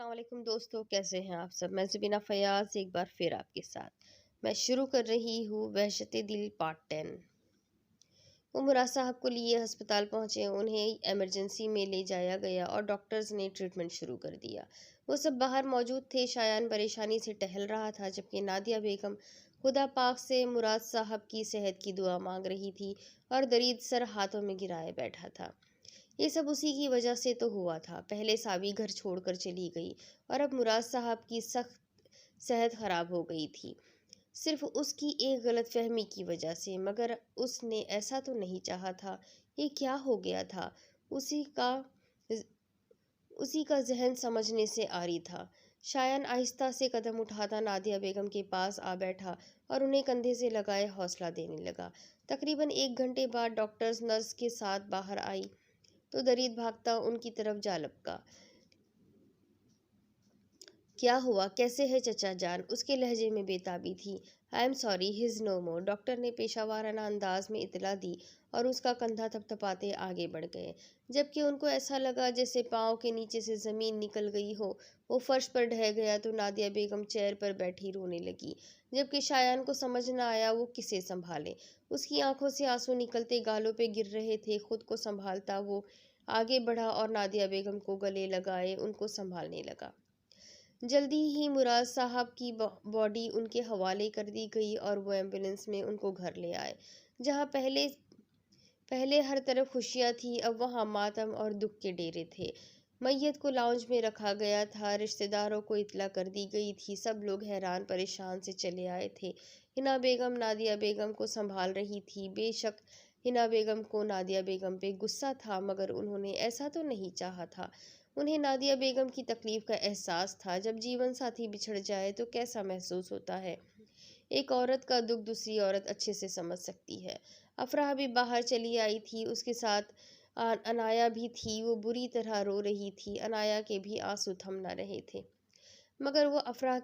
अस्सलाम वालेकुम दोस्तों, कैसे हैं आप सब। मैं ज़बीना फ़याज़ एक बार फिर आपके साथ मैं शुरू कर रही हूँ वहशत दिल पार्ट 10। वो मुराद साहब को लिए अस्पताल पहुँचे। उन्हें इमरजेंसी में ले जाया गया और डॉक्टर्स ने ट्रीटमेंट शुरू कर दिया। वो सब बाहर मौजूद थे। शायान परेशानी से टहल रहा था, जबकि नादिया बेगम खुदा पाक से मुराद साहब की सेहत की दुआ मांग रही थी और दरीद सर हाथों में गिराए बैठा था। ये सब उसी की वजह से तो हुआ था। पहले सावी घर छोड़कर चली गई और अब मुराद साहब की सख्त सेहत खराब हो गई थी, सिर्फ उसकी एक गलतफहमी की वजह से। मगर उसने ऐसा तो नहीं चाहा था। ये क्या हो गया था? उसी का उसी का जहन समझने से आरी था। शायान आहिस्ता से कदम उठाता नादिया बेगम के पास आ बैठा और उन्हें कंधे से लगाए हौसला देने लगा। तकरीबन 1 घंटे बाद डॉक्टर्स नर्स के साथ बाहर आई तो दरीद भागता उनकी तरफ जा लपका। क्या हुआ, कैसे है चचा जान? उसके लहजे में बेताबी थी। I am sorry, he's no more. Doctor ने पेशावराना अंदाज में इतला दी और उसका कंधा थपथपाते आगे बढ़ गए, जबकि उनको ऐसा लगा जैसे पाँव के नीचे से ज़मीन निकल गई हो। वो फर्श पर ढह गया तो नादिया बेगम चेयर पर बैठी रोने लगी, जबकि शायान को समझ न आया वो किसे संभाले। उसकी आंखों से आंसू निकलते गालों पे गिर रहे थे। खुद को संभालता वो आगे बढ़ा और नादिया बेगम को गले लगाए उनको संभालने लगा। जल्दी ही मुराद साहब की बॉडी उनके हवाले कर दी गई और वो एम्बुलेंस में उनको घर ले आए। जहाँ पहले पहले हर तरफ खुशियाँ थी, अब वहाँ मातम और दुख के डेरे थे। मैयत को लाउंज में रखा गया था। रिश्तेदारों को इत्तला कर दी गई थी। सब लोग हैरान परेशान से चले आए थे। हिना बेगम नादिया बेगम को संभाल रही थी। बेशक हिना बेगम को नादिया बेगम पे गुस्सा था, मगर उन्होंने ऐसा तो नहीं चाहा था। उन्हें नादिया बेगम की तकलीफ का एहसास था। जब जीवन साथी बिछड़ जाए तो कैसा महसूस होता है। एक औरत का दुख दूसरी औरत अच्छे से समझ सकती है। अफराह भी बाहर चली आई थी। उसके साथ अनाया भी थी। वो बुरी तरह रो रही थी। अनाया के भी आंसू थम न रहे थे, मगर वो अफराह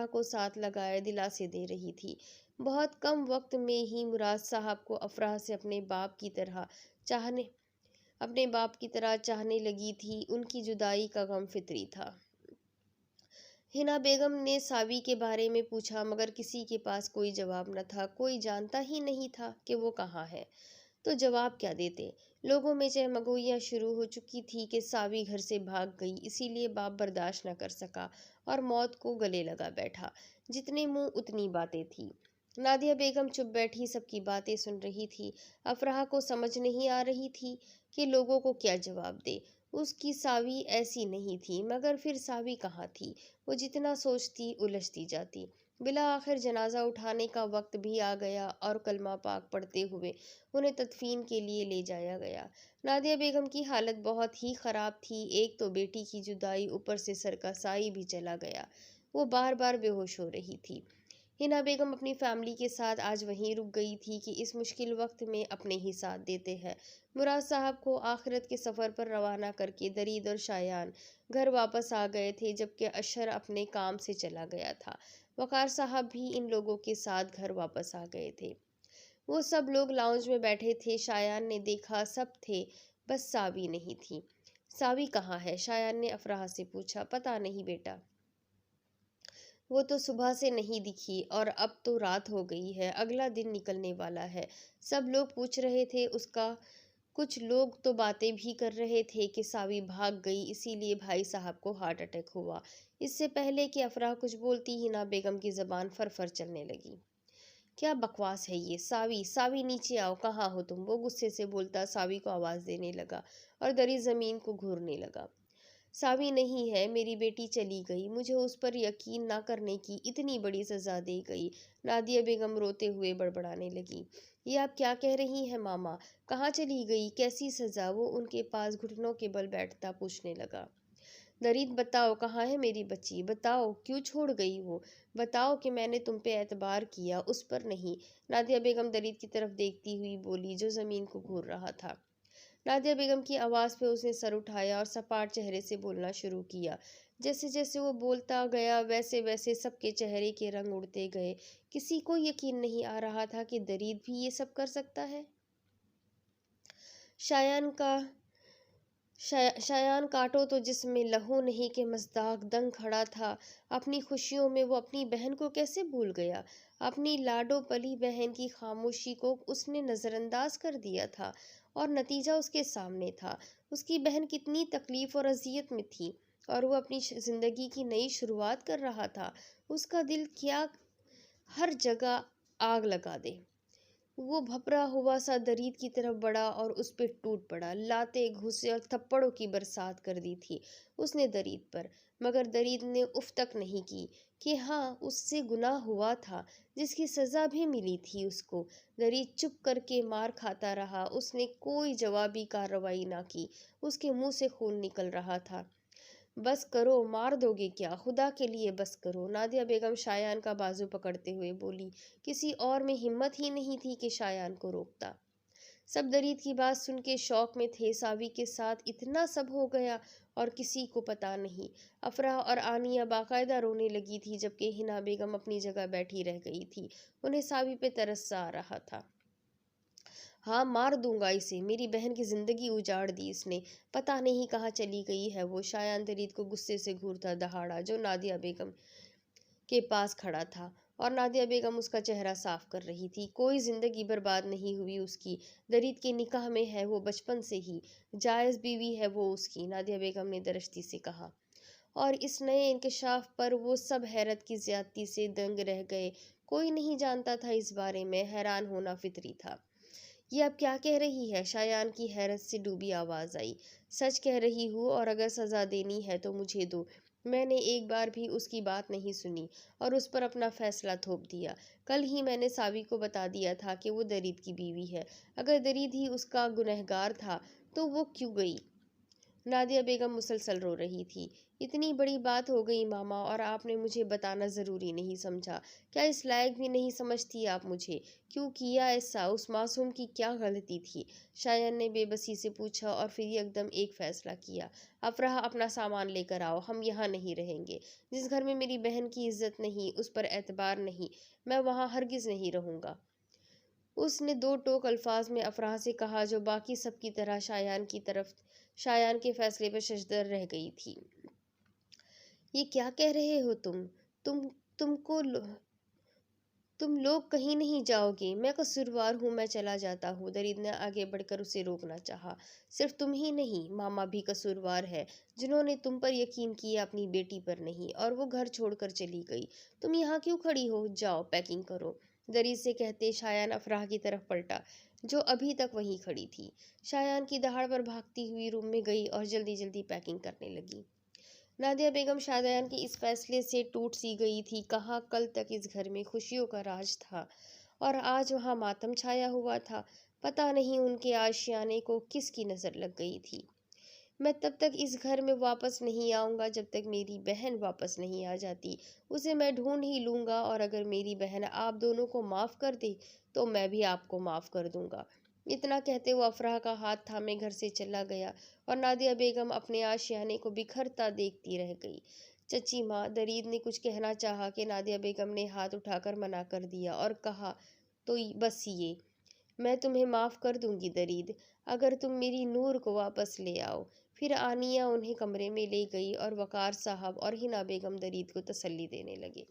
को साथ लगाए दिलासे दे रही थी। बहुत कम वक्त में ही मुराद साहब को अफराह से चाहने अपने बाप की तरह चाहने लगी थी। उनकी जुदाई का गम फितरी था। हिना बेगम ने सावी के बारे में पूछा, मगर किसी के पास कोई जवाब न था। कोई जानता ही नहीं था कि वो कहाँ है, तो जवाब क्या देते। लोगों में चहमगोइयाँ शुरू हो चुकी थी कि सावी घर से भाग गई, इसीलिए बाप बर्दाश्त न कर सका और मौत को गले लगा बैठा। जितने मुंह उतनी बातें थी। नादिया बेगम चुप बैठी सबकी बातें सुन रही थी। अफराह को समझ नहीं आ रही थी कि लोगों को क्या जवाब दे। उसकी सावी ऐसी नहीं थी, मगर फिर सावी कहाँ थी? वो जितना सोचती उलझती जाती। बिला आखिर जनाजा उठाने का वक्त भी आ गया और कलमा पाक पढ़ते हुए उन्हें तदफीन के लिए ले जाया गया। नादिया बेगम की हालत बहुत ही ख़राब थी। एक तो बेटी की जुदाई, ऊपर से सर का साई भी चला गया। वो बार बार बेहोश हो रही थी। हिना बेगम अपनी फैमिली के साथ आज वहीं रुक गई थी कि इस मुश्किल वक्त में अपने ही साथ देते हैं। मुराद साहब को आखिरत के सफ़र पर रवाना करके दरीद और शायान घर वापस आ गए थे, जबकि अशर अपने काम से चला गया था। वक़ार साहब भी इन लोगों के साथ घर वापस आ गए थे। वो सब लोग लाउंज में बैठे थे। शायान ने देखा सब थे, बस सावी नहीं थी। सावी कहाँ है? शायान ने अफराह से पूछा। पता नहीं बेटा, वो तो सुबह से नहीं दिखी और अब तो रात हो गई है, अगला दिन निकलने वाला है। सब लोग पूछ रहे थे उसका। कुछ लोग तो बातें भी कर रहे थे कि सावी भाग गई, इसीलिए भाई साहब को हार्ट अटैक हुआ। इससे पहले कि अफराह कुछ बोलती, हिना बेगम की जबान फर चलने लगी। क्या बकवास है ये? सावी सावी नीचे आओ, कहाँ हो तुम? वो गुस्से से बोलता सावी को आवाज़ देने लगा और दरी ज़मीन को घूरने लगा। सावी नहीं है, मेरी बेटी चली गई। मुझे उस पर यकीन ना करने की इतनी बड़ी सज़ा दी गई। नादिया बेगम रोते हुए बड़बड़ाने लगी। ये आप क्या कह रही हैं मामा? कहाँ चली गई? कैसी सज़ा? वो उनके पास घुटनों के बल बैठता पूछने लगा। दरीद बताओ, कहाँ है मेरी बच्ची? बताओ क्यों छोड़ गई वो? बताओ कि मैंने तुम पे एतबार किया, उस पर नहीं। नादिया बेगम दरीद की तरफ देखती हुई बोली, जो ज़मीन को घूर रहा था। नादिया बेगम की आवाज़ पे उसने सर उठाया और सपाट चेहरे से बोलना शुरू किया। जैसे जैसे वो बोलता गया वैसे वैसे सबके चेहरे के रंग उड़ते गए। किसी को यकीन नहीं आ रहा था कि दरीद भी ये सब कर सकता है। शायान का شایان کاٹو تو جسم میں لہو نہیں کہ مصداق دنگ کھڑا تھا۔ اپنی خوشیوں میں وہ اپنی بہن کو کیسے بھول گیا؟ اپنی لاڈو پلی بہن کی خاموشی کو اس نے نظر انداز کر دیا تھا، اور نتیجہ اس کے سامنے تھا۔ اس کی بہن کتنی تکلیف اور اذیت میں تھی، اور وہ اپنی زندگی کی نئی شروعات کر رہا تھا۔ اس کا دل کیا ہر جگہ آگ لگا دے۔ وہ بھپرا ہوا سا درید کی طرف بڑھا اور اس پہ ٹوٹ پڑا۔ لاتیں، گھوسے اور تھپڑوں کی برسات کر دی تھی اس نے درید پر، مگر درید نے اف تک نہیں کی کہ ہاں اس سے گناہ ہوا تھا، جس کی سزا بھی ملی تھی اس کو۔ درید چپ کر کے مار کھاتا رہا۔ اس نے کوئی جوابی کارروائی نہ کی۔ اس کے منہ سے خون نکل رہا تھا۔ بس کرو، مار دو گے کیا؟ خدا کے لیے بس کرو، نادیہ بیگم شایان کا بازو پکڑتے ہوئے بولی۔ کسی اور میں ہمت ہی نہیں تھی کہ شایان کو روکتا۔ سب درید کی بات سن کے شوق میں تھے۔ ساوی کے ساتھ اتنا سب ہو گیا اور کسی کو پتہ نہیں۔ افراح اور آنیہ باقاعدہ رونے لگی تھی، جبکہ حنا بیگم اپنی جگہ بیٹھی رہ گئی تھی۔ انہیں ساوی پہ ترس سا آ رہا تھا۔ ہاں، مار دوں گا اسے، میری بہن کی زندگی اجاڑ دی اس نے، پتہ نہیں کہاں چلی گئی ہے وہ۔ شایان درید کو غصے سے گھورتا دہاڑا، جو نادیہ بیگم کے پاس کھڑا تھا، اور نادیہ بیگم اس کا چہرہ صاف کر رہی تھی۔ کوئی زندگی برباد نہیں ہوئی اس کی، درید کے نکاح میں ہے وہ بچپن سے ہی، جائز بیوی ہے وہ اس کی، نادیہ بیگم نے درشتی سے کہا۔ اور اس نئے انکشاف پر وہ سب حیرت کی زیادتی سے دنگ رہ گئے۔ کوئی نہیں جانتا تھا اس بارے میں، حیران ہونا فطری تھا۔ یہ اب کیا کہہ رہی ہے؟ شایان کی حیرت سے ڈوبی آواز آئی۔ سچ کہہ رہی ہوں، اور اگر سزا دینی ہے تو مجھے دو۔ میں نے ایک بار بھی اس کی بات نہیں سنی اور اس پر اپنا فیصلہ تھوپ دیا۔ کل ہی میں نے ساوی کو بتا دیا تھا کہ وہ درید کی بیوی ہے۔ اگر درید ہی اس کا گنہگار تھا تو وہ کیوں گئی؟ نادیہ بیگم مسلسل رو رہی تھی۔ اتنی بڑی بات ہو گئی ماما، اور آپ نے مجھے بتانا ضروری نہیں سمجھا؟ کیا اس لائق بھی نہیں سمجھتی آپ مجھے؟ کیوں کیا ایسا؟ اس معصوم کی کیا غلطی تھی؟ شایان نے بے بسی سے پوچھا، اور پھر یکدم ایک فیصلہ کیا۔ افراح، اپنا سامان لے کر آؤ، ہم یہاں نہیں رہیں گے۔ جس گھر میں میری بہن کی عزت نہیں، اس پر اعتبار نہیں، میں وہاں ہرگز نہیں رہوں گا۔ اس نے دو ٹوک الفاظ میں افراح سے کہا، جو باقی سب کی طرح شایان کے فیصلے پر ششدر رہ گئی تھی۔ یہ کیا کہہ رہے ہو تم لوگ کہیں نہیں جاؤ گے؟ میں قصوروار ہوں، میں چلا جاتا ہوں۔ درید نے آگے بڑھ کر اسے روکنا چاہا۔ صرف تم ہی نہیں، ماما بھی قصوروار ہے، جنہوں نے تم پر یقین کیا، اپنی بیٹی پر نہیں، اور وہ گھر چھوڑ کر چلی گئی۔ تم یہاں کیوں کھڑی ہو؟ جاؤ پیکنگ کرو۔ درید سے کہتے شایان افراح کی طرف پلٹا، جو ابھی تک وہیں کھڑی تھی۔ شایان کی دہاڑ پر بھاگتی ہوئی روم میں گئی اور جلدی جلدی پیکنگ کرنے لگی۔ نادیہ بیگم شایان کے اس فیصلے سے ٹوٹ سی گئی تھی۔ کہاں کل تک اس گھر میں خوشیوں کا راج تھا، اور آج وہاں ماتم چھایا ہوا تھا۔ پتہ نہیں ان کے آشیانے کو کس کی نظر لگ گئی تھی۔ میں تب تک اس گھر میں واپس نہیں آؤں گا جب تک میری بہن واپس نہیں آ جاتی۔ اسے میں ڈھونڈ ہی لوں گا، اور اگر میری بہن آپ دونوں کو معاف کر دے تو میں بھی آپ کو معاف کر دوں گا۔ اتنا کہتے وہ افراح کا ہاتھ تھامے گھر سے چلا گیا، اور نادیہ بیگم اپنے آشیانے کو بکھرتا دیکھتی رہ گئی۔ چچی ماں، درید نے کچھ کہنا چاہا کہ نادیہ بیگم نے ہاتھ اٹھا کر منع کر دیا اور کہا، تو بس یہ، میں تمہیں معاف کر دوں گی درید، اگر تم میری نور کو واپس لے آؤ۔ پھر آنیہ انہیں کمرے میں لے گئی، اور وقار صاحب اور حنا بیگم درید کو تسلی دینے لگے۔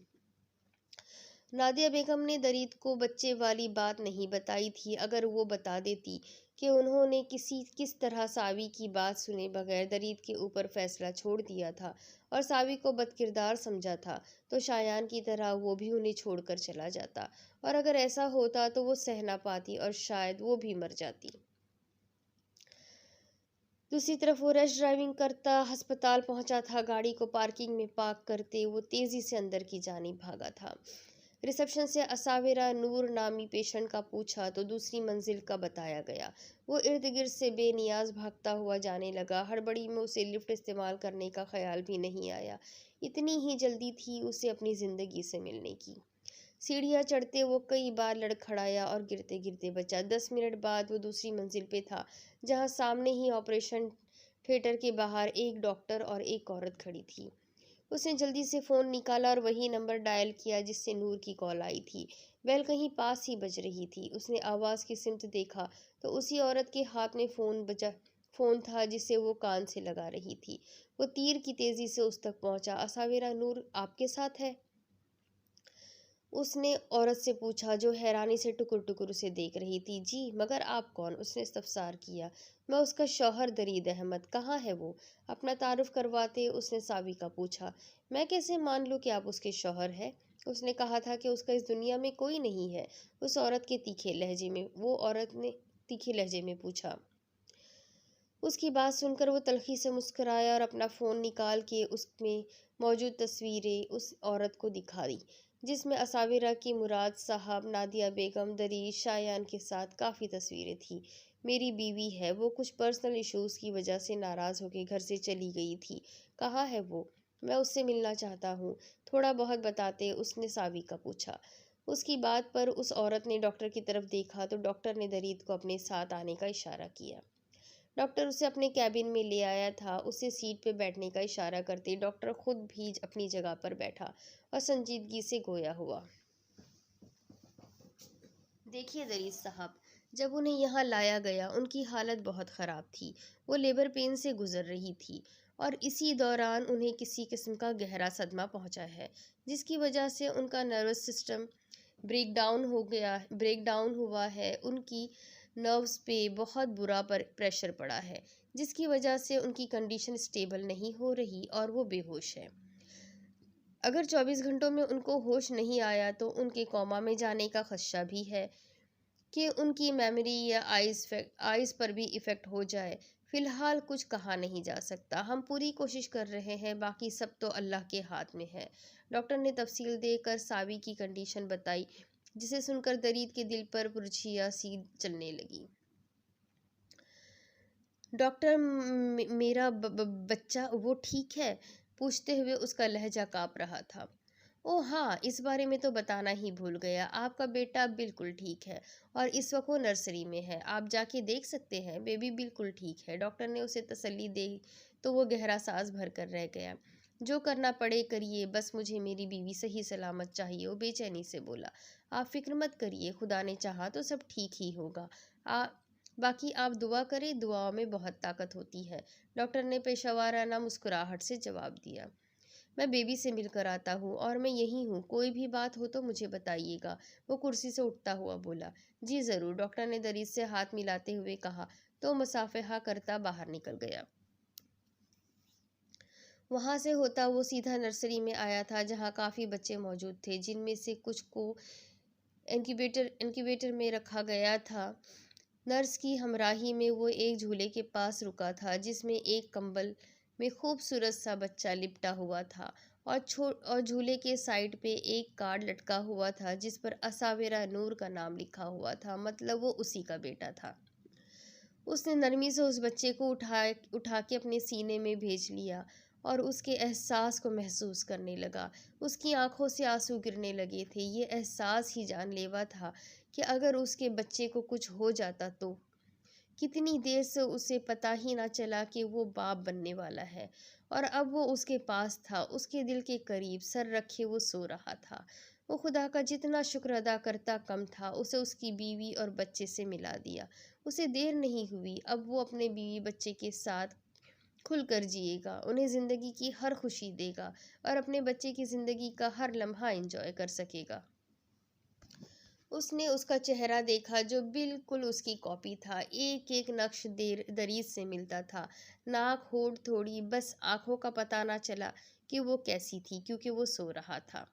نادیہ بیگم نے درید کو بچے والی بات نہیں بتائی تھی۔ اگر وہ بتا دیتی کہ انہوں نے کس طرح ساوی کی بات سنے بغیر درید کے اوپر فیصلہ چھوڑ دیا تھا اور ساوی کو بدکردار سمجھا تھا، تو شایان کی طرح وہ بھی انہیں چھوڑ کر چلا جاتا، اور اگر ایسا ہوتا تو وہ سہ نہ پاتی اور شاید وہ بھی مر جاتی۔ دوسری طرف وہ ریش ڈرائیونگ کرتا ہسپتال پہنچا تھا۔ گاڑی کو پارکنگ میں پارک کرتے وہ تیزی سے اندر کی جانب بھاگا تھا۔ ریسپشن سے اساورہ نور نامی پیشنٹ کا پوچھا تو دوسری منزل کا بتایا گیا۔ وہ ارد گرد سے بے نیاز بھاگتا ہوا جانے لگا۔ ہڑبڑی میں اسے لفٹ استعمال کرنے کا خیال بھی نہیں آیا، اتنی ہی جلدی تھی اسے اپنی زندگی سے ملنے کی۔ سیڑھیاں چڑھتے وہ کئی بار لڑکھڑایا اور گرتے گرتے بچا۔ 10 منٹ بعد وہ دوسری منزل پہ تھا، جہاں سامنے ہی آپریشن تھیٹر کے باہر ایک ڈاکٹر اور ایک عورت کھڑی تھی۔ اس نے جلدی سے فون نکالا اور وہی نمبر ڈائل کیا جس سے نور کی کال آئی تھی۔ بیل کہیں پاس ہی بج رہی تھی۔ اس نے آواز کی سمت دیکھا تو اسی عورت کے ہاتھ میں फ़ोन था जिसे वो कान से लगा रही थी। वो तीर की तेज़ी से उस तक पहुँचा। "असाविरा नूर आपके साथ है?" उसने औरत से पूछा, जो हैरानी से टुकुर-टुकुर उसे देख रही थी। "जी, मगर आप कौन?" उसने इस्तफसार किया। "मैं उसका शौहर दरीद अहमद। कहाँ है वो?" अपना तारुफ करवाते उसने सावी का पूछा। "मैं कैसे मान लूँ कि आप उसके शौहर हैं? उसने कहा था कि उसका इस दुनिया में कोई नहीं है।" उस औरत के तीखे लहजे में पूछा। उसकी बात सुनकर वो तल्खी से मुस्कुराया और अपना फ़ोन निकाल के उसमें मौजूद तस्वीरें उस औरत को दिखा दी, जिसमें असाविरा की मुराद साहब, नादिया बेगम, दरीश, शायान के साथ काफ़ी तस्वीरें थीं। "मेरी बीवी है, वो कुछ पर्सनल इश्यूज़ की वजह से नाराज़ होकर घर से चली गई थी। कहाँ है वो? मैं उससे मिलना चाहता हूँ।" थोड़ा बहुत बताते उसने सावी का पूछा। उसकी बात पर उस औरत ने डॉक्टर की तरफ देखा तो डॉक्टर ने दरीद को अपने साथ आने का इशारा किया। डॉक्टर उसे अपने कैबिन में ले आया था। उसे सीट पे बैठने का इशारा करते डॉक्टर खुद भी अपनी जगह पर बैठा और संजीदगी से गोया हुआ। "देखिए दरीस साहब, जब उन्हें यहाँ लाया गया उनकी हालत बहुत ख़राब थी। वो लेबर पेन से गुजर रही थी और इसी दौरान उन्हें किसी किस्म का गहरा सदमा पहुँचा है, जिसकी वजह से उनका नर्वस सिस्टम ब्रेक डाउन हुआ है। उनकी नर्व्स पे बहुत बुरा प्रेशर पड़ा है, जिसकी वजह से उनकी कंडीशन स्टेबल नहीं हो रही और वो बेहोश है। अगर 24 घंटों में उनको होश नहीं आया तो उनके कोमा में जाने का खदशा भी है कि उनकी मेमोरी या आइज़ पर भी इफ़ेक्ट हो जाए। फ़िलहाल कुछ कहा नहीं जा सकता। हम पूरी कोशिश कर रहे हैं, बाकी सब तो अल्लाह के हाथ में है।" डॉक्टर ने तफसील देकर सावी की कंडीशन बताई, जिसे सुनकर दरीद के दिल पर पुरछिया सी चलने लगी। "डॉक्टर, मेरा बच्चा वो ठीक है?" पूछते हुए उसका लहजा काँप रहा था। "ओह हाँ, इस बारे में तो बताना ही भूल गया। आपका बेटा बिल्कुल ठीक है और इस वक्त वो नर्सरी में है। आप जाके देख सकते हैं, बेबी बिल्कुल ठीक है।" डॉक्टर ने उसे तसल्ली दी तो वो गहरा सांस भर कर रह गया। "जो करना पड़े करिए, बस मुझे मेरी बीवी सही सलामत चाहिए," वो बेचैनी से बोला। "आप फिक्र मत करिए, खुदा ने चाहा तो सब ठीक ही होगा। आ बाकी आप दुआ करें, दुआओं में बहुत ताकत होती है," डॉक्टर ने पेशेवराना मुस्कुराहट से जवाब दिया। "मैं बेबी से मिलकर आता हूँ और मैं यहीं हूँ, कोई भी बात हो तो मुझे बताइएगा," वो कुर्सी से उठता हुआ बोला। "जी ज़रूर," डॉक्टर ने दरीज से हाथ मिलाते हुए कहा तो मुसाफहा करता बाहर निकल गया। वहाँ से होता वो सीधा नर्सरी में आया था, जहाँ काफ़ी बच्चे मौजूद थे, जिनमें से कुछ को इनक्यूबेटर में रखा गया था। नर्स की हमराही में वो एक झूले के पास रुका था, जिसमें एक कंबल में खूबसूरत सा बच्चा लिपटा हुआ था और झूले के साइड पे एक कार्ड लटका हुआ था, जिस पर असाविरा नूर का नाम लिखा हुआ था, मतलब वो उसी का बेटा था। उसने नरमी से उस बच्चे को उठा के अपने सीने में भेज लिया और उसके एहसास को महसूस करने लगा। उसकी आंखों से आंसू गिरने लगे थे। ये एहसास ही जानलेवा था कि अगर उसके बच्चे को कुछ हो जाता तो कितनी देर से उसे पता ही ना चला कि वो बाप बनने वाला है, और अब वो उसके पास था, उसके दिल के करीब सर रखे वो सो रहा था। वो खुदा का जितना शुक्र अदा करता कम था। उसे उसकी बीवी और बच्चे से मिला दिया। उसे देर नहीं हुई, अब वो अपने बीवी बच्चे के साथ खुलकर जिएगा, उन्हें ज़िंदगी की हर खुशी देगा और अपने बच्चे की ज़िंदगी का हर लम्हा एंजॉय कर सकेगा। उसने उसका चेहरा देखा, जो बिल्कुल उसकी कॉपी था। एक एक नक्श दरीज से मिलता था। नाक, होठ, थोड़ी, बस आंखों का पता ना चला कि वो कैसी थी, क्योंकि वो सो रहा था।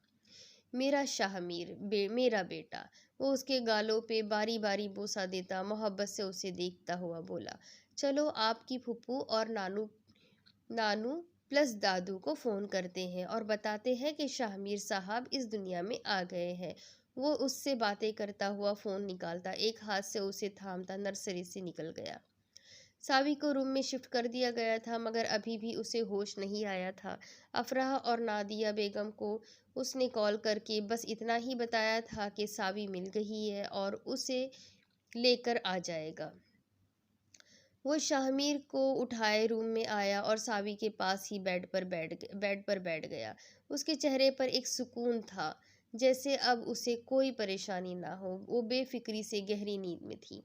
"मेरा शाहमीर, मेरा बेटा," वो उसके गालों पे बारी बारी बोसा देता मोहब्बत से उसे देखता हुआ बोला। "चलो आपकी फूफू और नानू नानू प्लस दादू को फ़ोन करते हैं और बताते हैं कि शाहमीर साहब इस दुनिया में आ गए हैं।" वो उससे बातें करता हुआ फ़ोन निकालता, एक हाथ से उसे थामता नर्सरी से निकल गया। सावी को रूम में शिफ्ट कर दिया गया था, मगर अभी भी उसे होश नहीं आया था। अफराह और नादिया बेगम को उसने कॉल करके बस इतना ही बताया था कि सावी मिल गई है और उसे लेकर आ जाएगा। वो शाहमीर को उठाए रूम में आया और सावी के पास ही बेड पर बैठ गया। उसके चेहरे पर एक सुकून था, जैसे अब उसे कोई परेशानी ना हो। वो बेफिक्री से गहरी नींद में थी।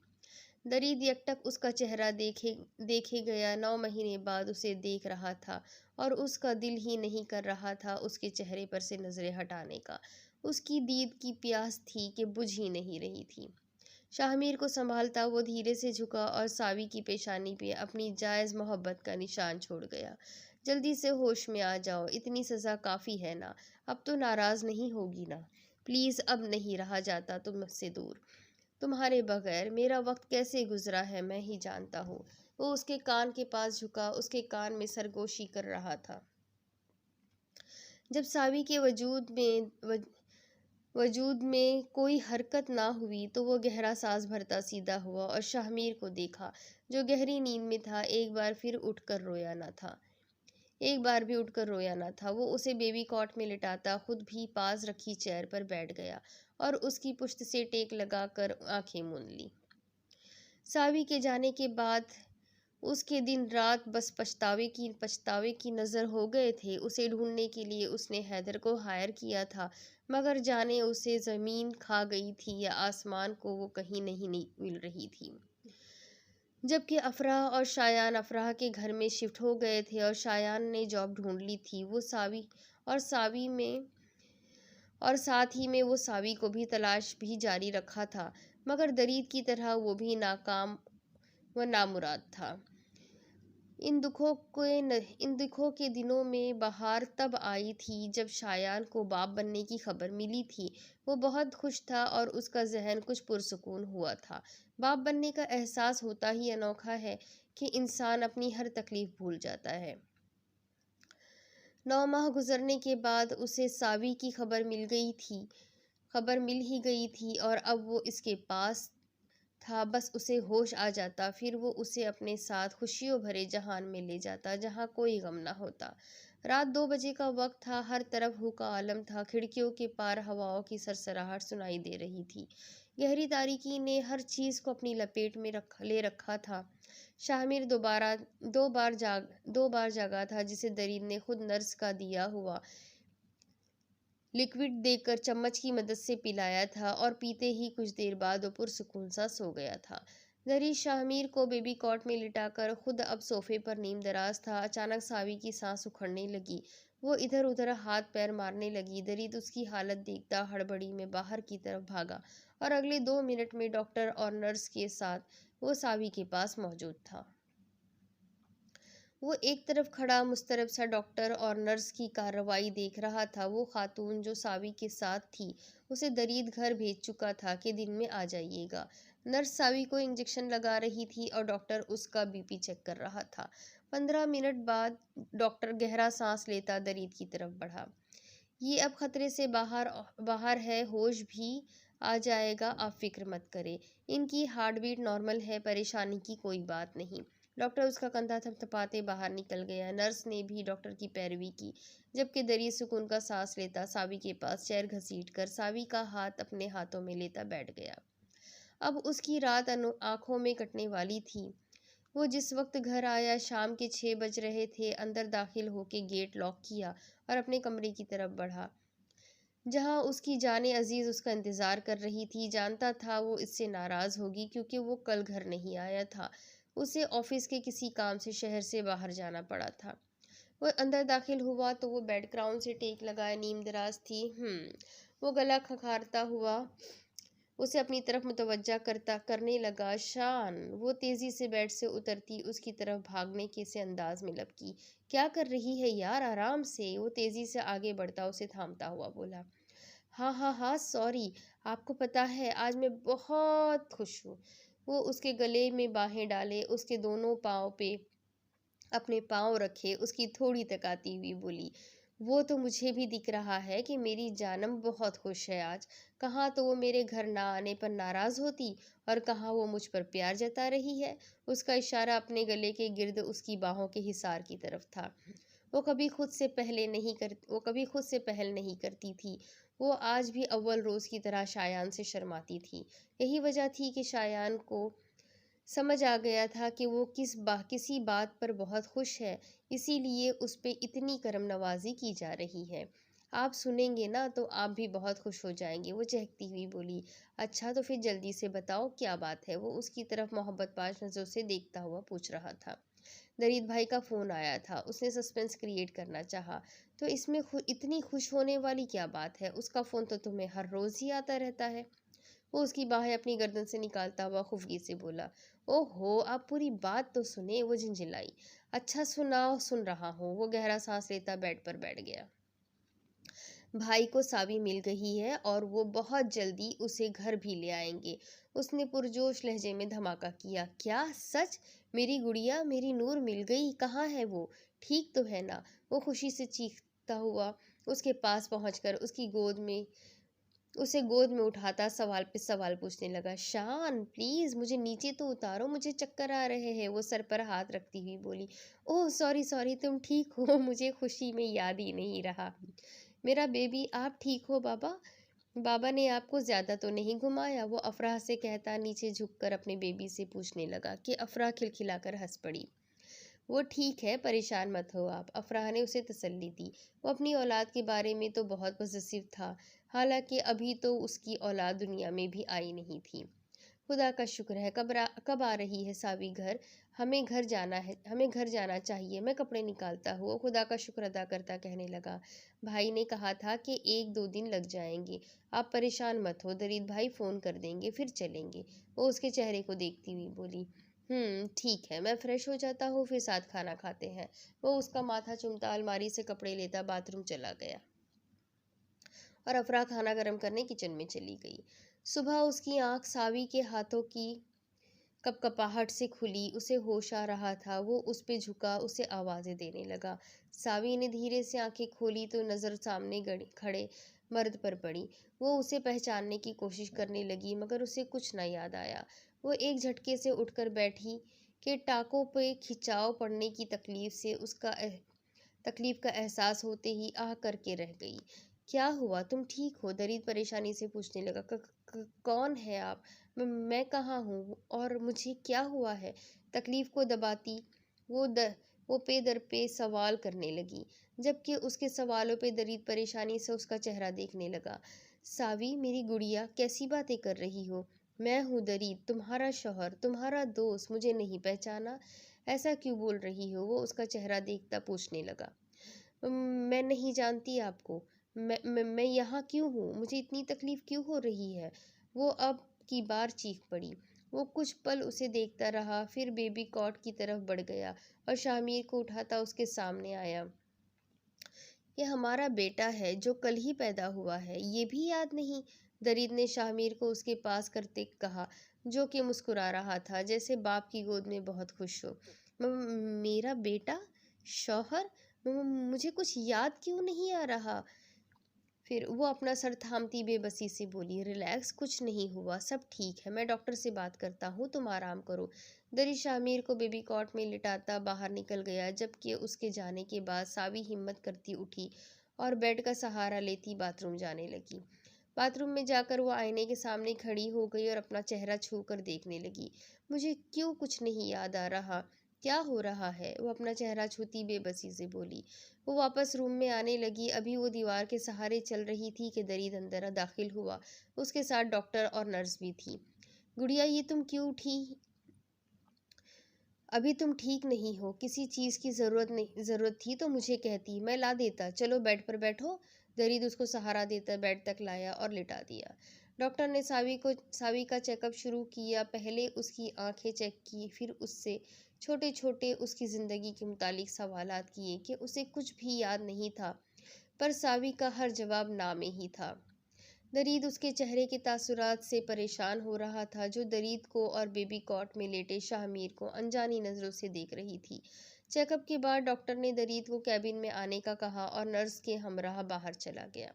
درید یکٹک اس کا چہرہ دیکھے گیا 9 مہینے بعد اسے دیکھ رہا تھا اور اس کا دل ہی نہیں کر رہا تھا اس کے چہرے پر سے نظریں ہٹانے کا۔ اس کی دید کی پیاس تھی کہ بجھ ہی نہیں رہی تھی۔ شاہمیر کو سنبھالتا وہ دھیرے سے جھکا اور ساوی کی پیشانی پہ اپنی جائز محبت کا نشان چھوڑ گیا۔ جلدی سے ہوش میں آ جاؤ، اتنی سزا کافی ہے نا، اب تو ناراض نہیں ہوگی نا؟ پلیز، اب نہیں رہا جاتا تم سے دور۔ تمہارے بغیر میرا وقت کیسے گزرا ہے میں ہی جانتا ہوں۔ وہ اس کے کان کے پاس جھکا، اس کے کان میں سرگوشی کر رہا تھا۔ جب ساوی کے وجود میں کوئی حرکت نہ ہوئی تو وہ گہرا سانس بھرتا سیدھا ہوا اور شاہمیر کو دیکھا جو گہری نیند میں تھا۔ ایک بار بھی اٹھ کر رویا نہ تھا۔ وہ اسے بیبی کاٹ میں لٹاتا خود بھی پاس رکھی چیئر پر بیٹھ گیا اور اس کی پشت سے ٹیک لگا کر آنکھیں موند لی۔ ساوی کے جانے کے بعد اس کے دن رات بس پچھتاوے کی نظر ہو گئے تھے۔ اسے ڈھونڈنے کے لیے اس نے حیدر کو ہائر کیا تھا، مگر جانے اسے زمین کھا گئی تھی یا آسمان کو وہ کہیں نہیں مل رہی تھی۔ جبکہ افراح اور شایان افراح کے گھر میں شفٹ ہو گئے تھے اور شایان نے جاب ڈھونڈ لی تھی، وہ ساتھ ہی میں وہ ساوی کو بھی تلاش بھی جاری رکھا تھا، مگر درید کی طرح وہ بھی ناکام و نامراد تھا۔ ان دکھوں کے دنوں میں بہار تب آئی تھی جب شایان کو باپ بننے کی خبر ملی تھی۔ وہ بہت خوش تھا اور اس کا ذہن کچھ پرسکون ہوا تھا۔ باپ بننے کا احساس ہوتا ہی انوکھا ہے کہ انسان اپنی ہر تکلیف بھول جاتا ہے۔ 9 ماہ گزرنے کے بعد اسے ساوی کی خبر مل ہی گئی تھی اور اب وہ اس کے پاس تھا، بس اسے ہوش آ جاتا، پھر وہ اسے اپنے ساتھ خوشیوں بھرے جہان میں لے جاتا جہاں کوئی غم نہ ہوتا۔ رات 2 بجے کا وقت تھا، ہر طرف ہو کا عالم تھا، کھڑکیوں کے پار ہواؤں کی سرسراہٹ سنائی دے رہی تھی۔ گہری تاریکی نے ہر چیز کو اپنی لپیٹ میں لے رکھا تھا۔ شاہمیر دو بار جاگا تھا، جسے درید نے خود نرس کا دیا ہوا لکوڈ دے کر چمچ کی مدد سے پلایا تھا اور پیتے ہی کچھ دیر بعد وہ پرسکون سا سو گیا تھا۔ درید شاہمیر کو بیبی کاٹ میں لٹا کر خود اب صوفے پر نیم دراز تھا۔ اچانک ساوی کی سانس اکھڑنے لگی، وہ ادھر ادھر ہاتھ پیر مارنے لگی۔ درید اس کی حالت دیکھتا ہڑبڑی میں باہر کی طرف بھاگا اور اگلے 2 منٹ میں ڈاکٹر اور نرس کے ساتھ وہ ساوی کے پاس موجود تھا۔ وہ ایک طرف کھڑا مضطرب سا ڈاکٹر اور نرس کی کارروائی دیکھ رہا تھا۔ وہ خاتون جو ساوی کے ساتھ تھی اسے درید گھر بھیج چکا تھا کہ دن میں آ جائیے گا۔ نرس ساوی کو انجیکشن لگا رہی تھی اور ڈاکٹر اس کا بی پی چیک کر رہا تھا۔ 15 منٹ بعد ڈاکٹر گہرا سانس لیتا درید کی طرف بڑھا۔ یہ اب خطرے سے باہر ہے، ہوش بھی آ جائے گا، آپ فکر مت کریں، ان کی ہارٹ بیٹ نارمل ہے، پریشانی کی کوئی بات نہیں۔ ڈاکٹر اس کا کندھا تھپتھپاتے باہر نکل گیا۔ نرس نے بھی ڈاکٹر کی پیروی کی، جبکہ درید سکون کا سانس لیتا ساوی کے پاس چیئر گھسیٹ کر ساوی کا ہاتھ اپنے ہاتھوں میں لیتا بیٹھ گیا۔ اب اس کی رات آنکھوں میں کٹنے والی تھی۔ وہ جس وقت گھر آیا شام کے 6 بج رہے تھے۔ اندر داخل ہو کے گیٹ لاک کیا اور اپنے کمرے کی طرف بڑھا، جہاں اس کی جان عزیز اس کا انتظار کر رہی تھی۔ جانتا تھا وہ اس سے ناراض ہوگی کیونکہ وہ کل گھر نہیں آیا تھا، اسے آفس کے کسی کام سے شہر سے باہر جانا پڑا تھا۔ وہ اندر داخل ہوا تو وہ بیڈ گراؤنڈ سے ٹیک لگائے نیم دراز تھی۔ وہ گلا کھنکھارتا ہوا اسے اپنی طرف متوجہ کرنے لگا۔ شان، وہ تیزی سے بیڈ سے اترتی اس کی طرف بھاگنے کے سے انداز میں لپکی۔ کیا کر رہی ہے یار، آرام سے۔ وہ تیزی سے آگے بڑھتا اسے تھامتا ہوا بولا۔ ہاں سوری، آپ کو پتہ ہے آج میں بہت خوش ہوں۔ وہ اس کے گلے میں باہیں ڈالے، اس کے دونوں پاؤں پہ اپنے پاؤں رکھے، اس کی تھوڑی تکاتی ہوئی بولی۔ وہ تو مجھے بھی دکھ رہا ہے کہ میری جانم بہت خوش ہے آج۔ کہاں تو وہ میرے گھر نہ آنے پر ناراض ہوتی اور کہاں وہ مجھ پر پیار جتا رہی ہے۔ اس کا اشارہ اپنے گلے کے گرد اس کی باہوں کے حصار کی طرف تھا۔ وہ کبھی خود سے پہل نہیں کرتی تھی۔ وہ آج بھی اول روز کی طرح شایان سے شرماتی تھی۔ یہی وجہ تھی کہ شایان کو سمجھ آ گیا تھا کہ وہ کسی بات پر بہت خوش ہے، اسی لیے اس پہ اتنی کرم نوازی کی جا رہی ہے۔ आप सुनेंगे ना तो आप भी बहुत खुश हो जाएंगे, वो चहकती हुई बोली। अच्छा तो फिर जल्दी से बताओ क्या बात है, वो उसकी तरफ मोहब्बत पाश नजरों से देखता हुआ पूछ रहा था। दरीद भाई का फोन आया था, उसने सस्पेंस क्रिएट करना चाहा। तो इसमें इतनी खुश होने वाली क्या बात है, उसका फोन तो तुम्हें हर रोज ही आता रहता है। वो उसकी बाहें अपनी गर्दन से निकालता हुआ खुफगी से बोला। ओहो, आप पूरी बात तो सुने, वो झिंझिलाई। अच्छा सुनाओ, सुन रहा हूँ, वो गहरा सांस लेता बेड पर बैठ गया। भाई को सावी मिल गई है और वो बहुत जल्दी उसे घर भी ले आएंगे, उसने पुरजोश लहजे में धमाका किया। क्या सच? मेरी गुड़िया, मेरी नूर मिल गई, कहाँ है वो? ठीक तो है ना? वो खुशी से चीखता हुआ उसके पास पहुंचकर उसे गोद में उठाता सवाल पे सवाल पूछने लगा। शान प्लीज मुझे नीचे तो उतारो, मुझे चक्कर आ रहे हैं, वो सर पर हाथ रखती हुई बोली। ओह सॉरी सॉरी, तुम ठीक हो? मुझे खुशी में याद ही नहीं रहा। मेरा बेबी, आप ठीक हो बाबा? बाबा ने आपको ज्यादा तो नहीं घुमाया? वो अफराह से कहता नीचे झुककर अपने बेबी से पूछने लगा कि अफराह खिलखिलाकर हंस पड़ी। वो ठीक है, परेशान मत हो आप, अफराह ने उसे तसल्ली दी। वो अपनी औलाद के बारे में तो बहुत पॉजिटिव था, हालांकि अभी तो उसकी औलाद दुनिया में भी आई नहीं थी। खुदा का शुक्र है। कब आ रही है सावी घर? हमें घर जाना चाहिए। मैं कपड़े निकालता हुआ खुदा का शुक्र अदा करता कहने लगा। भाई ने कहा था कि 1-2 दिन लग जाएंगे। आप परेशान मत हो, दरीद भाई फ़ोन कर देंगे, फिर चलेंगे। वो उसके चेहरे को देखती हुई बोली। ठीक है, मैं फ्रेश हो जाता हूँ, फिर साथ खाना खाते हैं। वो उसका माथा चूमता अलमारी से कपड़े लेता बाथरूम चला गया और अफरा खाना गर्म करने किचन में चली गई। सुबह उसकी आंख सावी के हाथों की कपकपाहट से खुली, उसे होश आ रहा था। वो उस पे झुका, उसे आवाज़ें देने लगा। सावी ने धीरे से आंखें खोली तो नज़र सामने खड़े मर्द पर पड़ी। वो उसे पहचानने की कोशिश करने लगी मगर उसे कुछ न याद आया। वो एक झटके से उठकर बैठी कि टाकों पे खिंचाव पड़ने की तकलीफ का एहसास होते ही आह करके रह गई। क्या हुआ, तुम ठीक हो? दरीद परेशानी से पूछने लगा। कौन है आप? मैं कहाँ हूँ और मुझे क्या हुआ है? तकलीफ को दबाती वो द वो पे दर पे सवाल करने लगी, जबकि उसके सवालों पे दरीद परेशानी से उसका चेहरा देखने लगा। सावी मेरी गुड़िया, कैसी बातें कर रही हो? मैं हूँ दरीद, तुम्हारा शौहर, तुम्हारा दोस्त, मुझे नहीं पहचाना? ऐसा क्यों बोल रही हो? वो उसका चेहरा देखता पूछने लगा। मैं नहीं जानती आपको। मैं यहाँ क्यों हूँ? मुझे इतनी तकलीफ क्यों हो रही है? वो अब की बार चीख पड़ी। वो कुछ पल उसे देखता रहा, फिर बेबी कॉट की तरफ बढ़ गया और शामिर को उठाता उसके सामने आया। ये हमारा बेटा है जो कल ही पैदा हुआ है, ये भी याद नहीं? दरीद ने शामिर को उसके पास करते कहा, जो कि मुस्कुरा रहा था जैसे बाप की गोद में बहुत खुश हो। मेरा बेटा? शौहर? मुझे कुछ याद क्यों नहीं आ रहा? फिर वो अपना सर थामती बेबसी से बोली। रिलैक्स, कुछ नहीं हुआ, सब ठीक है, मैं डॉक्टर से बात करता हूँ, तुम आराम करो। दरी शामिर को बेबी कॉट में लिटाता बाहर निकल गया, जबकि उसके जाने के बाद सावी हिम्मत करती उठी और बेड का सहारा लेती बाथरूम जाने लगी। बाथरूम में जाकर वो आईने के सामने खड़ी हो गई और अपना चेहरा छू कर देखने लगी। मुझे क्यों कुछ नहीं याद आ रहा? क्या हो रहा है? वो अपना चेहरा छूती बेबसी से बोली। वो वापस रूम में आने लगी। अभी वो दीवार के सहारे चल रही थी कि दरीद अंदर दाखिल हुआ। उसके साथ डॉक्टर और नर्स भी थी। गुड़िया, ये तुम क्यों उठी? अभी तुम ठीक नहीं हो, किसी चीज़ की ज़रूरत थी तो मुझे कहती, मैं ला देता। चलो बेड पर बैठो। दरीद उसको सहारा देता बेड तक लाया और लिटा दिया। डॉक्टर ने सावी का चेकअप शुरू किया। पहले उसकी आंखें चेक की, फिर उससे छोटे छोटे उसकी ज़िंदगी के मुतालिक सवालात किए कि उसे कुछ भी याद नहीं था, पर सावी का हर जवाब ना में ही था। दरीद उसके चेहरे के तासुरात से परेशान हो रहा था, जो दरीद को और बेबी कॉट में लेटे शाहमीर को अनजानी नज़रों से देख रही थी। चेकअप के बाद डॉक्टर ने दरीद को कैबिन में आने का कहा और नर्स के हमराह बाहर चला गया।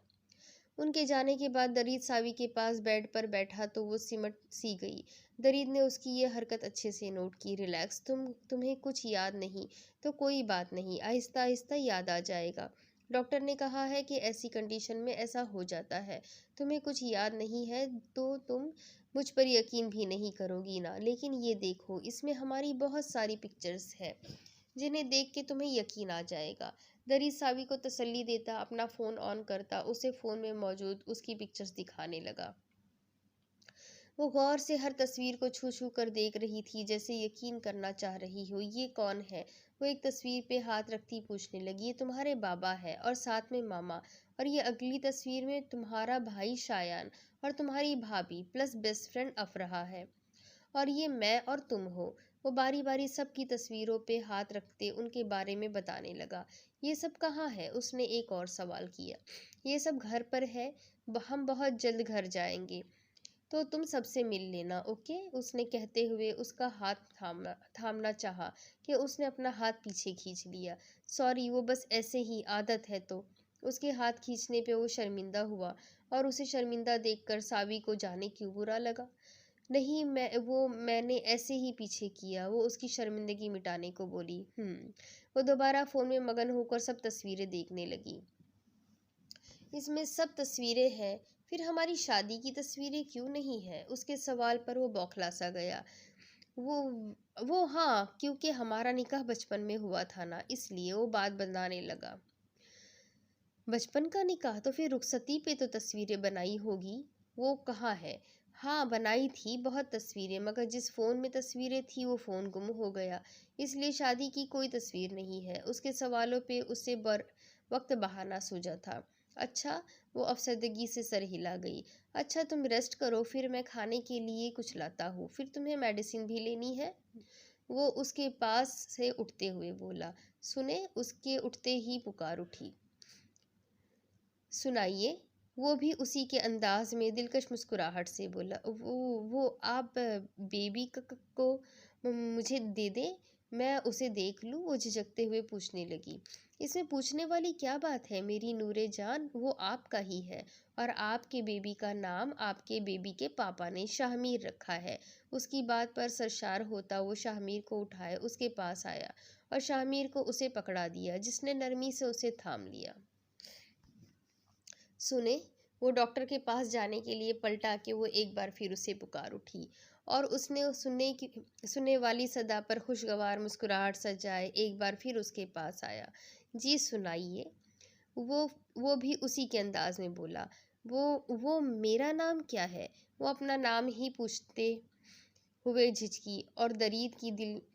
उनके जाने के बाद दरीद सावी के पास बेड पर बैठा तो वो सिमट सी गई। दरीद ने उसकी ये हरकत अच्छे से नोट की। रिलैक्स, तुम्हें कुछ याद नहीं तो कोई बात नहीं, आहिस्ता आहिस्ता याद आ जाएगा। डॉक्टर ने कहा है कि ऐसी कंडीशन में ऐसा हो जाता है। तुम्हें कुछ याद नहीं है तो तुम मुझ पर यकीन भी नहीं करोगी ना, लेकिन ये देखो, इसमें हमारी बहुत सारी पिक्चर्स है जिन्हें देख के तुम्हें यकीन आ जाएगा। दरीद सावी को तसल्ली देता अपना फ़ोन ऑन करता, उसे फ़ोन में मौजूद उसकी पिक्चर्स दिखाने लगा। वो गौर से हर तस्वीर को छू छू कर देख रही थी, जैसे यकीन करना चाह रही हो ये कौन है। वो एक तस्वीर पे हाथ रखती पूछने लगी, ये तुम्हारे बाबा है और साथ में मामा, और ये अगली तस्वीर में तुम्हारा भाई शायान और तुम्हारी भाभी प्लस बेस्ट फ्रेंड अफराह है, और ये मैं और तुम हो। वो बारी बारी सबकी तस्वीरों पे हाथ रखते उनके बारे में बताने लगा। ये सब कहाँ है? उसने एक और सवाल किया। ये सब घर पर है, हम बहुत जल्द घर जाएंगे, तो तुम सबसे मिल लेना, ओके? उसने कहते हुए उसका हाथ थामना थामना चाहा कि उसने अपना हाथ पीछे खींच लिया। सॉरी, वो बस ऐसे ही आदत है। तो उसके हाथ खींचने पे वो शर्मिंदा हुआ, और उसे शर्मिंदा देखकर सावी को जाने क्यों बुरा लगा। नहीं, मैंने ऐसे ही पीछे किया, वो उसकी शर्मिंदगी मिटाने को बोली। वो दोबारा फोन में मगन होकर सब तस्वीरें देखने लगी। इसमें सब तस्वीरें हैं, फिर हमारी शादी की तस्वीरें क्यों नहीं है? उसके सवाल पर वो बौखला सा गया। वो हाँ, क्योंकि हमारा निकाह बचपन में हुआ था ना, इसलिए वो बात बनाने लगा। बचपन का निकाह? तो फिर रुखसती पे तो तस्वीरें बनाई होगी। वो कहाँ है? हाँ, बनाई थी बहुत तस्वीरें, मगर जिस फ़ोन में तस्वीरें थी वो फ़ोन गुम हो गया, इसलिए शादी की कोई तस्वीर नहीं है। उसके सवालों पे उससे वक्त बहाना सूझा था। अच्छा, वो अफसरदगी से सर हिला गई। अच्छा, तुम रेस्ट करो, फिर मैं खाने के लिए कुछ लाता हूँ। फिर तुम्हें मेडिसिन भी लेनी है? वो उसके पास से उठते हुए बोला। सुने, उसके उठते ही पुकार उठी। सुनाइए। वो भी उसी के अंदाज में दिलकश मुस्कुराहट से बोला। वो आप बेबी को मुझे दे दें, मैं उसे देख लूं? वो झिझकते हुए पूछने लगी। इसमें पूछने वाली क्या बात है मेरी नूरे जान, वो आपका ही है, और आपके बेबी का नाम आपके बेबी के पापा ने शाहमीर रखा है। उसकी बात पर सरशार होता वो शाहमीर को उठाए उसके पास आया और शाहमीर को उसे पकड़ा दिया, जिसने नरमी से उसे थाम लिया। सुने, वो डॉक्टर के पास जाने के लिए पलटा कि वो एक बार फिर उसे पुकार उठी, और उसने सुनने वाली सदा पर खुशगवार मुस्कुराहट सजाए एक बार फिर उसके पास आया। जी सुनाइए। वो वो भी उसी के अंदाज में बोला। वो मेरा नाम क्या है? वो अपना नाम ही पूछते हुए झिझकी, और दरीद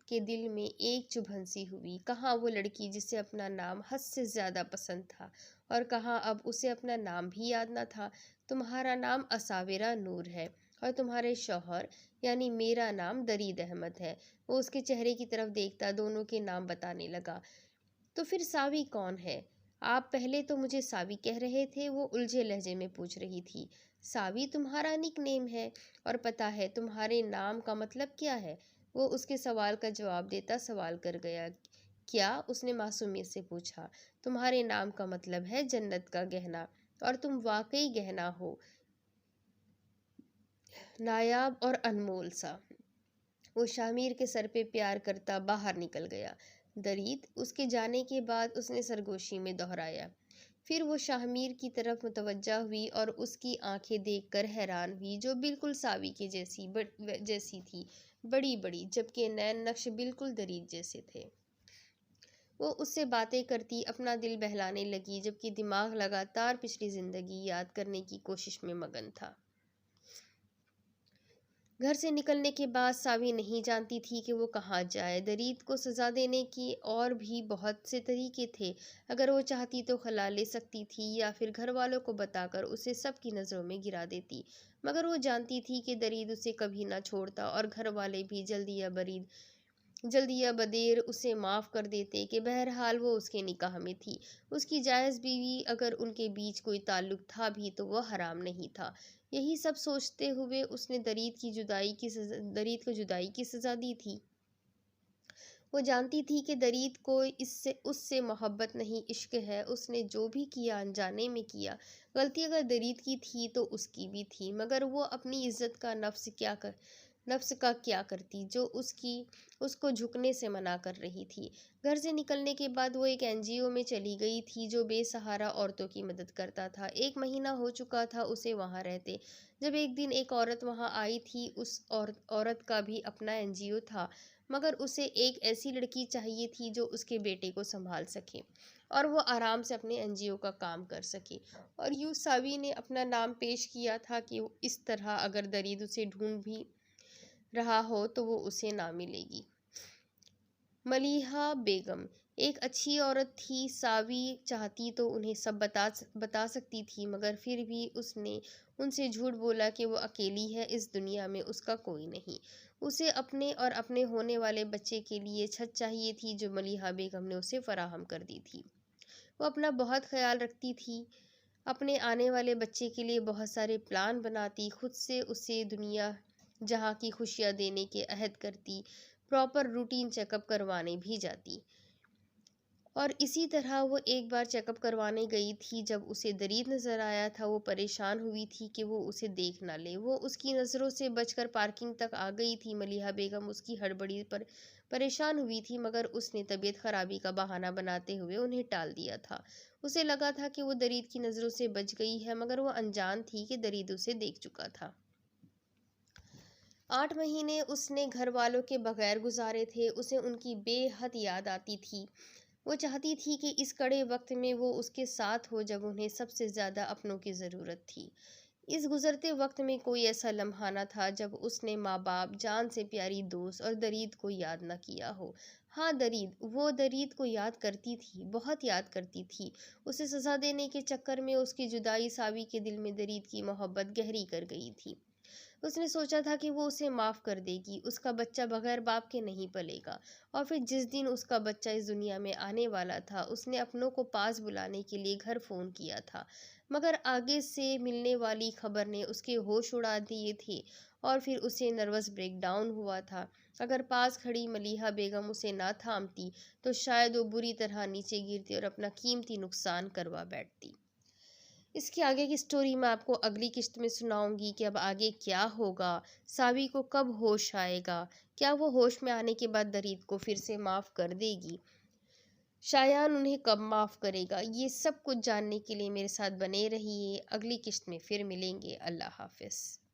के दिल में एक चुभन सी हुई। कहाँ वो लड़की जिसे अपना नाम हद से ज़्यादा पसंद था, और कहाँ अब उसे अपना नाम भी याद न था। तुम्हारा नाम असाविरा नूर है, और तुम्हारे शौहर यानी मेरा नाम दरीद अहमद है। वो उसके चेहरे की तरफ देखता दोनों के नाम बताने लगा। तो फिर सावी कौन है? आप पहले तो मुझे सावी कह रहे थे, वो उलझे लहजे में पूछ रही थी। सावी तुम्हारा निक नेम है, और पता है तुम्हारे नाम का मतलब क्या है? वो उसके सवाल का जवाब देता सवाल कर गया। क्या? उसने मासूमियत से पूछा। तुम्हारे नाम का मतलब है जन्नत का गहना, और तुम वाकई गहना हो, नायाब और अनमोल सा। वो शामिर के सर पे प्यार करता बाहर निकल गया। दरीद उसके जाने के बाद उसने सरगोशी में दोहराया। फिर वो शाहमीर की तरफ मुतवज्जा हुई और उसकी आंखें देखकर हैरान हुई, जो बिल्कुल सावी के जैसी थी, बड़ी बड़ी, जबकि नैन नक्श बिल्कुल दरीद जैसे थे। वो उससे बातें करती अपना दिल बहलाने लगी, जबकि दिमाग लगातार पिछली जिंदगी याद करने की कोशिश में मगन था। घर से निकलने के बाद सावी नहीं जानती थी कि वो कहाँ जाए। दरीद को सज़ा देने की और भी बहुत से तरीके थे। अगर वो चाहती तो खला ले सकती थी, या फिर घर वालों को बताकर उसे सबकी नज़रों में गिरा देती, मगर वो जानती थी कि दरीद उसे कभी ना छोड़ता, और घर वाले भी जल्दी या बदेर उसे माफ़ कर देते कि बहरहाल वो उसके निकाह में थी। उसकी जायज़ बीवी, अगर उनके बीच कोई ताल्लुक था भी तो वह हराम नहीं था। यही सब सोचते हुए उसने दरीद को जुदाई की सज़ा दी थी। वो जानती थी कि दरीद को उससे मोहब्बत नहीं, इश्क है। उसने जो भी किया अनजाने में किया। गलती अगर दरीद की थी तो उसकी भी थी, मगर वो अपनी इज्जत का नफ्स का क्या करती, जो उसको झुकने से मना कर रही थी। घर से निकलने के बाद वो एक एनजीओ में चली गई थी, जो बेसहारा औरतों की मदद करता था। 1 महीना हो चुका था उसे वहाँ रहते, जब एक दिन एक औरत वहाँ आई थी। उस औरत का भी अपना एनजीओ था, मगर उसे एक ऐसी लड़की चाहिए थी जो उसके बेटे को संभाल सके। اور وہ آرام سے اپنے NGO کا کام کر سکے۔ اور یوں ساوی نے اپنا نام پیش کیا تھا کہ اس طرح اگر درید اسے ڈھونڈ بھی رہا ہو تو وہ اسے نہ ملے گی۔ ملیحہ بیگم ایک اچھی عورت تھی۔ ساوی چاہتی تو انہیں سب بتا سکتی تھی، مگر پھر بھی اس نے ان سے جھوٹ بولا کہ وہ اکیلی ہے، اس دنیا میں اس کا کوئی نہیں۔ اسے اپنے اور اپنے ہونے والے بچے کے لیے چھت چاہیے تھی، جو ملیحہ بیگم نے اسے فراہم کر دی تھی۔ وہ اپنا بہت خیال رکھتی تھی، اپنے آنے والے بچے کے لیے بہت سارے پلان بناتی، خود سے اسے دنیا جہاں کی خوشیاں دینے کے عہد کرتی، پراپر روٹین چیک اپ کروانے بھی جاتی۔ اور اسی طرح وہ ایک بار چیک اپ کروانے گئی تھی۔ جب اسے درید نظر آیا تھا، وہ پریشان ہوئی تھی کہ وہ اسے دیکھ نہ لے۔ وہ اس کی نظروں سے بچ کر پارکنگ تک آ گئی تھی۔ ملیحہ بیگم اس کی ہڑبڑی پر پریشان ہوئی تھی، مگر اس نے طبیعت خرابی کا بہانہ بناتے ہوئے انہیں ٹال دیا تھا۔ اسے لگا تھا کہ وہ درید کی نظروں سے بچ گئی ہے، مگر وہ انجان تھی کہ درید اسے دیکھ چکا تھا۔ 8 مہینے اس نے گھر والوں کے بغیر گزارے تھے۔ اسے ان کی بے حد یاد آتی تھی۔ وہ چاہتی تھی کہ اس کڑے وقت میں وہ اس کے ساتھ ہو جب انہیں سب سے زیادہ اپنوں کی ضرورت تھی۔ اس گزرتے وقت میں کوئی ایسا لمحہ نہ تھا جب اس نے ماں باپ، جان سے پیاری دوست اور درید کو یاد نہ کیا ہو۔ ہاں درید، وہ درید کو یاد کرتی تھی، بہت یاد کرتی تھی۔ اسے سزا دینے کے چکر میں اس کی جدائی ساوی کے دل میں درید کی محبت گہری کر گئی تھی۔ اس نے سوچا تھا کہ وہ اسے معاف کر دے گی، اس کا بچہ بغیر باپ کے نہیں پلے گا۔ اور پھر جس دن اس کا بچہ اس دنیا میں آنے والا تھا، اس نے اپنوں کو پاس بلانے کے لیے گھر فون کیا تھا، مگر آگے سے ملنے والی خبر نے اس کے ہوش اڑا دیے تھے اور پھر اسے نروس بریک ڈاؤن ہوا تھا۔ اگر پاس کھڑی ملیحہ بیگم اسے نہ تھامتی تو شاید وہ بری طرح نیچے گرتی اور اپنا قیمتی نقصان کروا بیٹھتی۔ اس کے آگے کی سٹوری میں آپ کو اگلی قسط میں سناؤں گی کہ اب آگے کیا ہوگا، ساوی کو کب ہوش آئے گا، کیا وہ ہوش میں آنے کے بعد درید کو پھر سے معاف کر دے گی، شایان انہیں کب معاف کرے گا۔ یہ سب کچھ جاننے کے لیے میرے ساتھ بنے رہیے۔ اگلی قسط میں پھر ملیں گے۔ اللہ حافظ۔